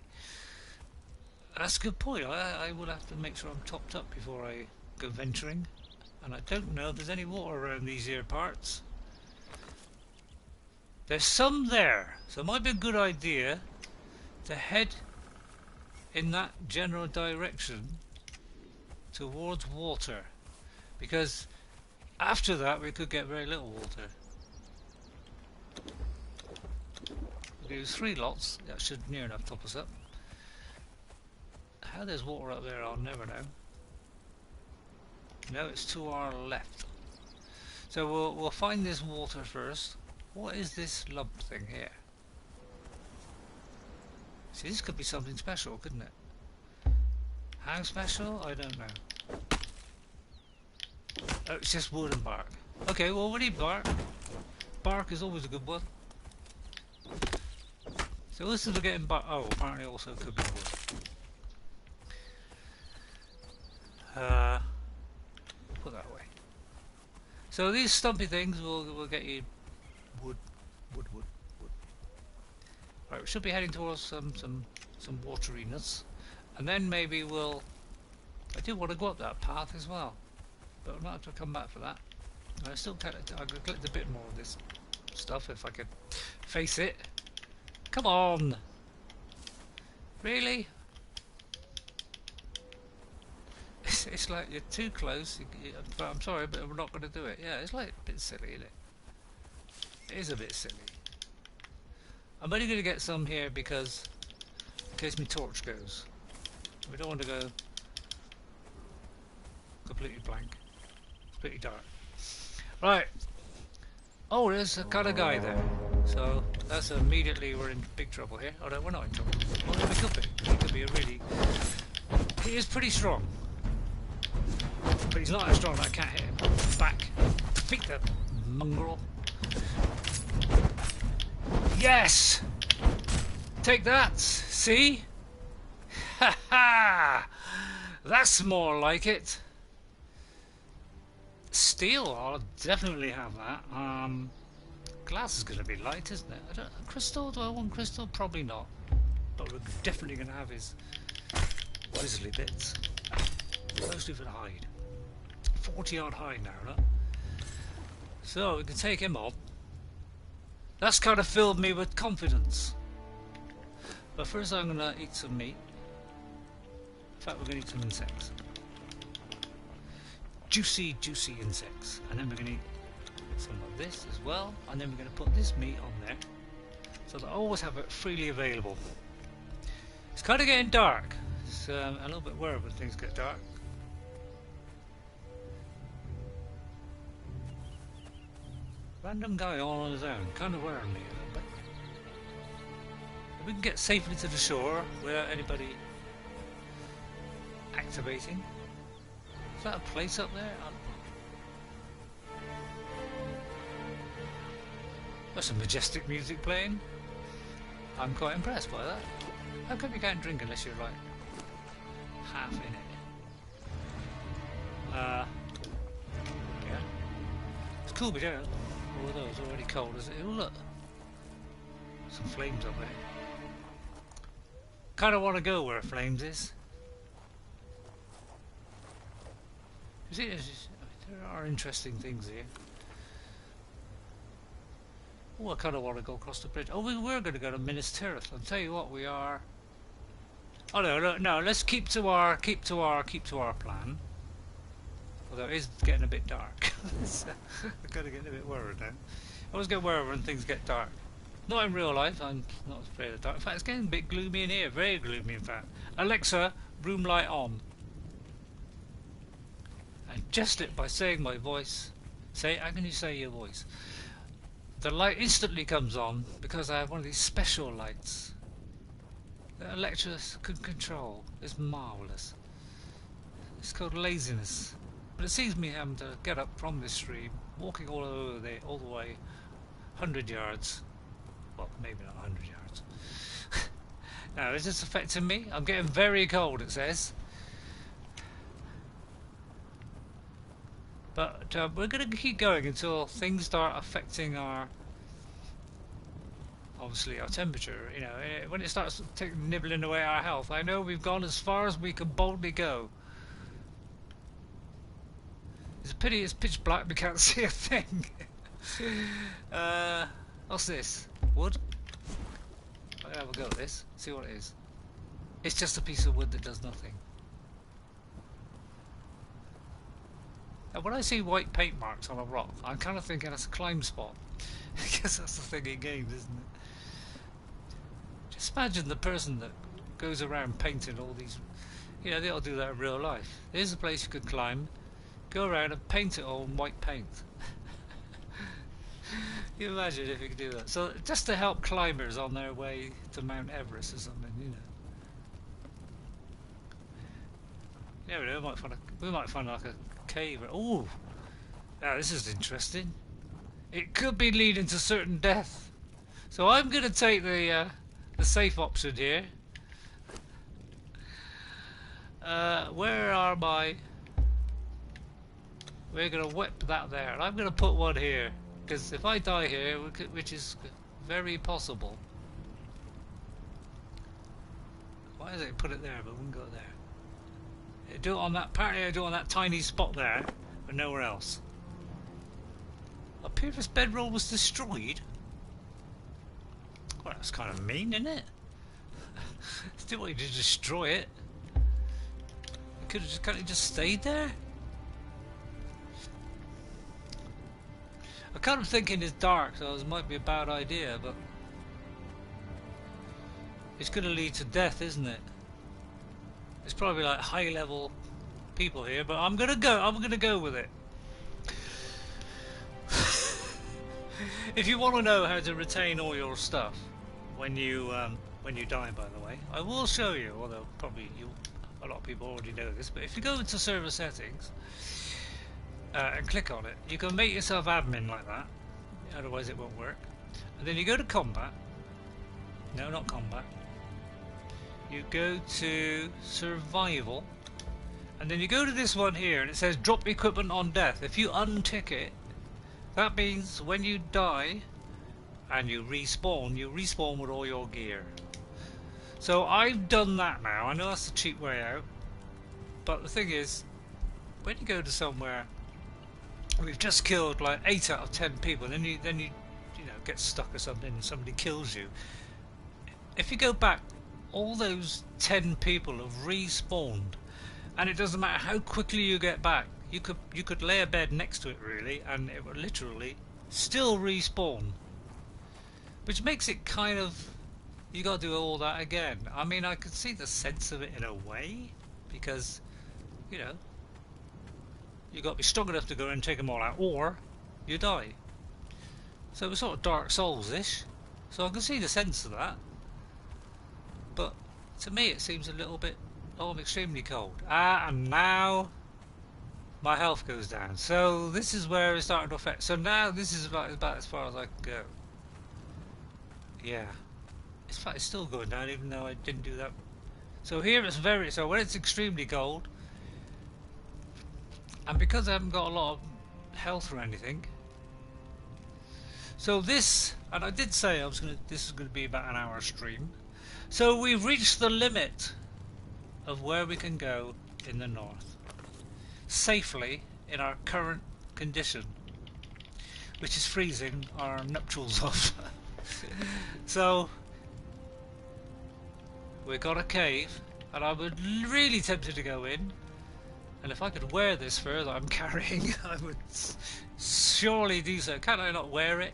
That's a good point. I will have to make sure I'm topped up before I go venturing. And I don't know if there's any water around these here parts. There's some there, so it might be a good idea to head in that general direction towards water, because after that we could get very little water. We do 3 lots, that should near enough top us up. How there's water up there I'll never know. No, it's to our left. So we'll find this water first. What is this lump thing here? See, this could be something special, couldn't it? How special? I don't know. Oh, it's just wood and bark. Okay, well we need bark. Bark is always a good one. So this is getting bark. Oh, apparently also could be wood. Put that away. So these stumpy things will get you wood. Right, we should be heading towards some wateriness, and then maybe we'll. I do want to go up that path as well, but I'll not have to come back for that. I still collect a bit more of this stuff if I could face it. Come on, really? It's like you're too close. I'm sorry, but we're not going to do it. Yeah, it's like a bit silly, isn't it? It is a bit silly. I'm only going to get some here because in case my torch goes. We don't want to go completely blank, completely dark. Right. Oh, there's a kind of guy there. So that's immediately we're in big trouble here. Oh no, we're not in trouble. Well, we could be. He could be a really. He is pretty strong, but he's not as strong that I can't hit him. Back. Defeat the mongrel. Yes! Take that! See? Ha ha! That's more like it. Steel, I'll definitely have that. Glass is going to be light, isn't it? Crystal, do I want crystal? Probably not. But we're definitely going to have his grizzly bits. Mostly for the hide. 40-yard hide now, look. So we can take him on. That's kind of filled me with confidence. But first I'm going to eat some meat. In fact, we're going to eat some insects. Juicy insects. And then we're going to eat some of this as well. And then we're going to put this meat on there. So that I always have it freely available. It's kind of getting dark. It's a little bit worried when things get dark. Random guy all on his own, kind of worrying me a little bit. If we can get safely to the shore without anybody activating. Is that a place up there? There's some majestic music playing. I'm quite impressed by that. How come you can't drink unless you're like half in it? Yeah. It's cool we don't. Although it's already cold, is it? Oh look, some flames up there. Kind of want to go where flames is. You see, there are interesting things here. Oh, I kind of want to go across the bridge. Oh, we were going to go to Minas Tirith. I'll tell you what, we are. Oh no! Let's keep to our plan. Although it is getting a bit dark. I'm kind of getting a bit worried now. I always get worried when things get dark. Not in real life, I'm not afraid of dark. In fact, it's getting a bit gloomy in here. Very gloomy, in fact. Alexa, room light on. And adjust it by saying my voice. How can you say your voice? The light instantly comes on because I have one of these special lights that Alexa can control. It's marvellous. It's called laziness. But it sees me having to get up from this stream, walking all over there, all the way, 100 yards. Well, maybe not 100 yards. Now, is this affecting me? I'm getting very cold, it says. But we're going to keep going until things start affecting our obviously our temperature. When it starts nibbling away our health, I know we've gone as far as we can boldly go. It's a pity it's pitch black, we can't see a thing. What's this? Wood? I'll have a go at this, see what it is. It's just a piece of wood that does nothing. And when I see white paint marks on a rock, I'm kind of thinking that's a climb spot. Because that's the thing in games, isn't it? Just imagine the person that goes around painting all these... they all do that in real life. Here's a place you could climb, go around and paint it all in white paint. Can you imagine if you could do that? So just to help climbers on their way to Mount Everest or something, Yeah, we might find like a cave. Oh, now this is interesting. It could be leading to certain death. So I'm going to take the safe option here. Where are my... We're going to whip that there. And I'm going to put one here. Because if I die here, which is very possible... Why does it put it there but wouldn't go there? Do it on that, apparently I do it on that tiny spot there, but nowhere else. Up here this bedroll was destroyed? Well, that's kind of mean, isn't it? Still want you to destroy it. You could have just stayed there. I kind of thinking it's dark, so this might be a bad idea, but it's going to lead to death, isn't it? It's probably like high level people here, but I'm gonna go with it. If you want to know how to retain all your stuff when you die, by the way, I will show you. Although probably a lot of people already know this, but if you go into server settings and click on it, you can make yourself admin like that. Otherwise, it won't work. And then you go to combat. No, not combat. You go to survival, and then you go to this one here, and it says drop equipment on death. If you untick it, that means when you die and you respawn with all your gear. So I've done that now. I know that's the cheap way out, but the thing is, when you go to somewhere, we've just killed like 8 out of 10 people, and then you get stuck or something, and somebody kills you. If you go back, all those 10 people have respawned, and it doesn't matter how quickly you get back. You could lay a bed next to it really, and it would literally still respawn, which makes it kind of, you got to do all that again. I mean, I could see the sense of it in a way, because you got to be strong enough to go and take them all out, or you die. So it's sort of Dark Souls-ish. So I can see the sense of that. But to me it seems a little bit... Oh, I'm extremely cold. And now my health goes down. So this is where it's starting to affect. So now this is about as far as I can go. Yeah. In fact, it's still going down even though I didn't do that. So here it's very... So when it's extremely cold, and because I haven't got a lot of health or anything... So this... And I did say this is going to be about an hour stream. So we've reached the limit of where we can go in the north safely in our current condition, which is freezing our nuptials off. So we've got a cave, and I would really tempted to go in, and if I could wear this fur that I'm carrying, I would surely do so. Can I not wear it?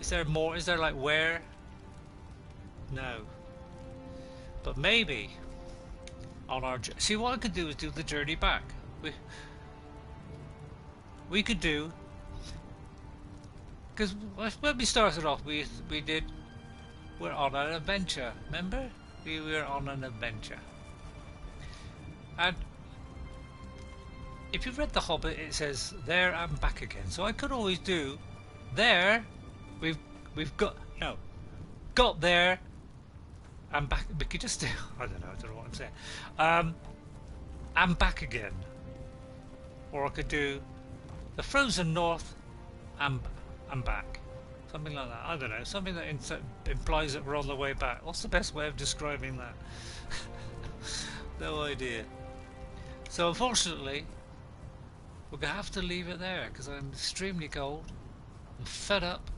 Is there more? Is there like wear? No. But maybe on our... See, what I could do is do the journey back. We could do... Because when we started off, we're on an adventure, remember? We were on an adventure. And if you've read The Hobbit, it says there and back again. So I could always do there, we've got... No. Got there... and back. We could just do... I don't know what I'm saying. And back again. Or I could do the frozen north and back. Something like that. I don't know. Something that implies that we're on the way back. What's the best way of describing that? No idea. So unfortunately, we're going to have to leave it there because I'm extremely cold. I'm fed up,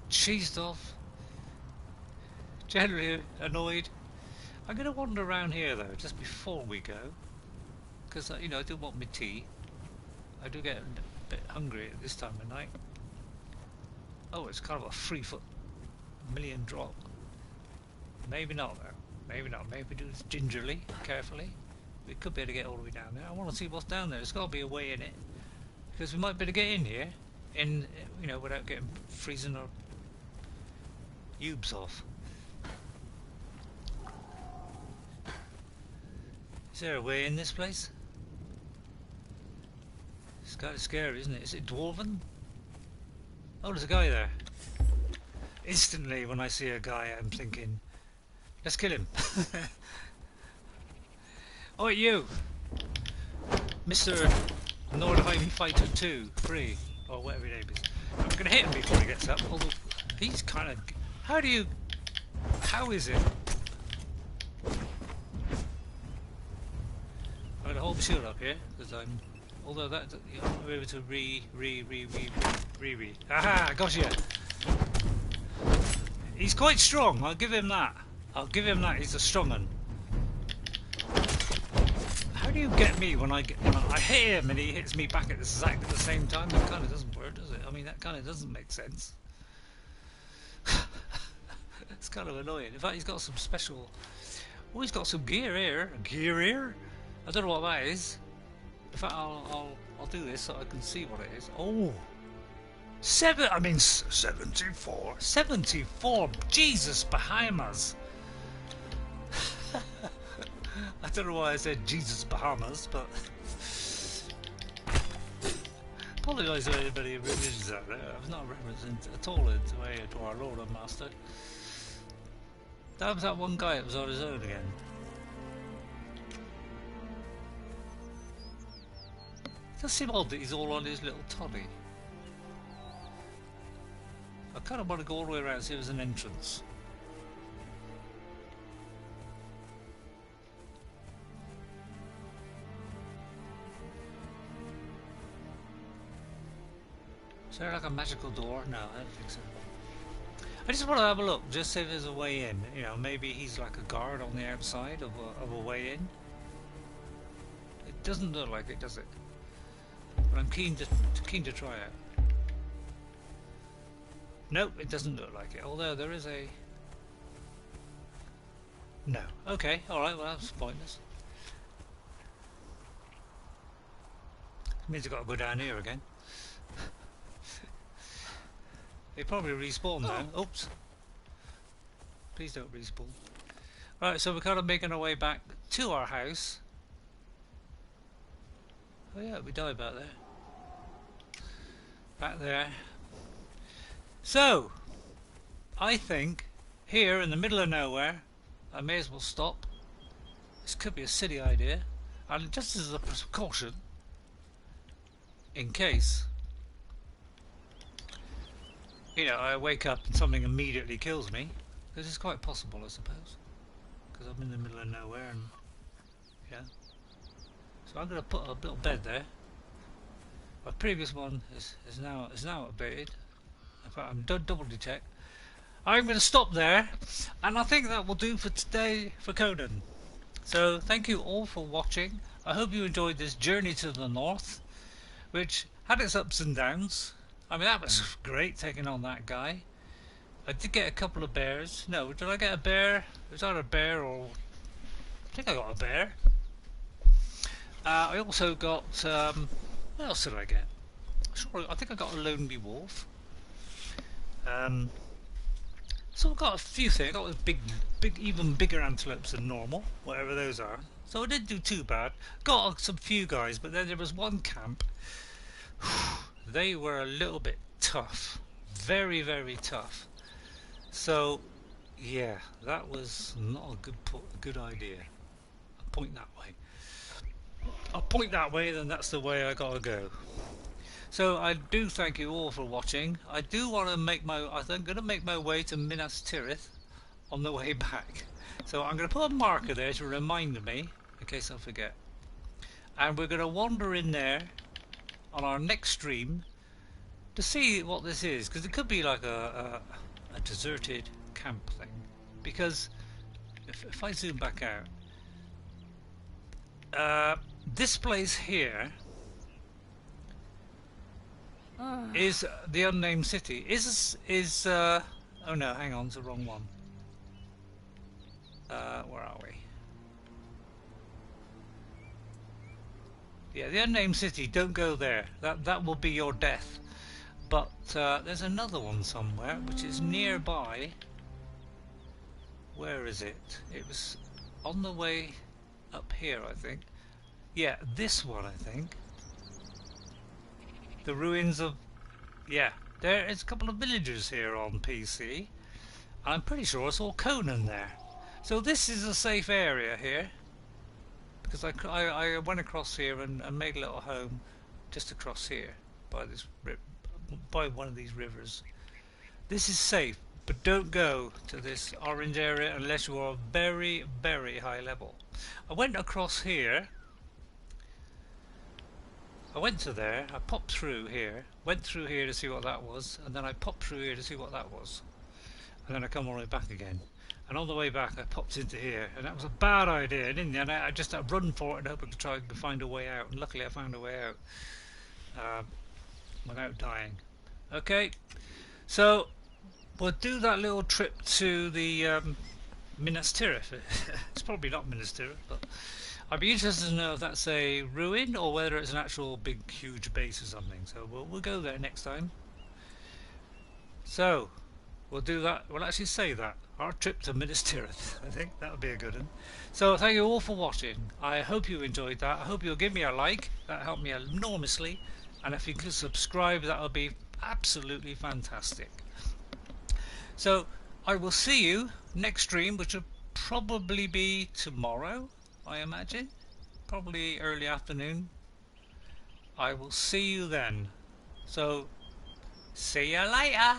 cheesed off, generally annoyed. I'm going to wander around here though, just before we go. Because, you know, I do want my tea. I do get a bit hungry at this time of night. Oh, it's kind of a 3-foot million drop. Maybe not though. Maybe not. Maybe do this gingerly, carefully. We could be able to get all the way down there. I want to see what's down there. There's got to be a way in it. Because we might be able to get in here, you know, without getting freezing our pubes off. Is there a way in this place? It's kind of scary, isn't it? Is it dwarven? Oh, there's a guy there. Instantly, when I see a guy, I'm thinking, let's kill him. Oh, you! Mr. Nordheim Fighter 2, 3, or whatever his name is. I'm going to hit him before he gets up, although he's kind of... How is it? I'm going to hold the shield up here, because I'm... Although that... You know, I'm able to re... Aha! I got you! He's quite strong, I'll give him that. He's a strong one. How do you get me when I hit him and he hits me back at exactly the same time? That kind of doesn't work, does it? I mean, that kind of doesn't make sense. It's kind of annoying. In fact, he's got some special... Oh, he's got some gear here. Gear here? I don't know what that is. In fact, I'll do this so I can see what it is. Oh! 74. 74! Jesus, Bahamas! I don't know why I said Jesus Bahamas, but apologise to anybody who religions out there. I've not referenced at all to our Lord and Master. That was that one guy that was on his own again. It does seem odd that he's all on his little toddy. I kind of want to go all the way around and see if there's an entrance. Is there like a magical door? No, I don't think so. I just want to have a look, just see if there's a way in. You know, maybe he's like a guard on the outside of a way in. It doesn't look like it, does it? But I'm keen to try it. Nope, it doesn't look like it. Although there is a... No. Okay, alright, well that's pointless. It means I've got to go down here again. They probably respawn now. Oops. Please don't respawn. Right, so we're kind of making our way back to our house. Oh yeah, we died back there. Back there. So, I think here in the middle of nowhere, I may as well stop. This could be a silly idea, and just as a precaution, in case, you know, I wake up and something immediately kills me, because it's quite possible, I suppose, because I'm in the middle of nowhere, and yeah. So I'm going to put a little bed there. My previous one is now updated. In fact, I'm done double check. I'm going to stop there, and I think that will do for today for Conan. So thank you all for watching. I hope you enjoyed this journey to the north, which had its ups and downs. I mean, that was great taking on that guy. I did get a couple of bears. No, did I get a bear? It was either a bear or... I think I got a bear. I also got... what else did I get? Sure, I think I got a lonely wolf. So I got a few things. I got big, even bigger antelopes than normal, whatever those are. So I didn't do too bad. Got some few guys, but then there was one camp. They were a little bit tough, very, very tough. So yeah, that was not a good idea. I'll point that way. I'll point that way, then that's the way I gotta go. So I do thank you all for watching. I do want to make my, I'm going to make my way to Minas Tirith on the way back. So I'm going to put a marker there to remind me, in case I forget. And we're going to wander in there on our next stream to see what this is, because it could be like a deserted camp thing. Because if I zoom back out, this place here is the unnamed city. Oh no, hang on, it's the wrong one. Where are we? Yeah, the unnamed city. Don't go there. That will be your death. But there's another one somewhere which is nearby. Where is it? It was on the way up here, I think. Yeah, this one, I think. The ruins of... Yeah, there is a couple of villagers here on PC. I'm pretty sure I saw Conan there. So this is a safe area here. Because I went across here and made a little home just across here by this by one of these rivers. This is safe, but don't go to this orange area unless you are very, very high level. I went across here. I went to there, I popped through here, went through here to see what that was, and then I popped through here to see what that was. And then I come all the way back again. And on the way back I popped into here, and that was a bad idea, didn't it? And I just had to run for it and hope I could try and find a way out. And luckily I found a way out without dying. Okay, so we'll do that little trip to the Minas Tirith. It's probably not Minas Tirith, but I'd be interested to know if that's a ruin or whether it's an actual big huge base or something. So we'll go there next time. So we'll do that. We'll actually say that. Our trip to Minas Tirith. I think that would be a good one. So thank you all for watching. I hope you enjoyed that. I hope you'll give me a like. That helped me enormously. And if you could subscribe, that would be absolutely fantastic. So I will see you next stream, which will probably be tomorrow, I imagine. Probably early afternoon. I will see you then. So see you later.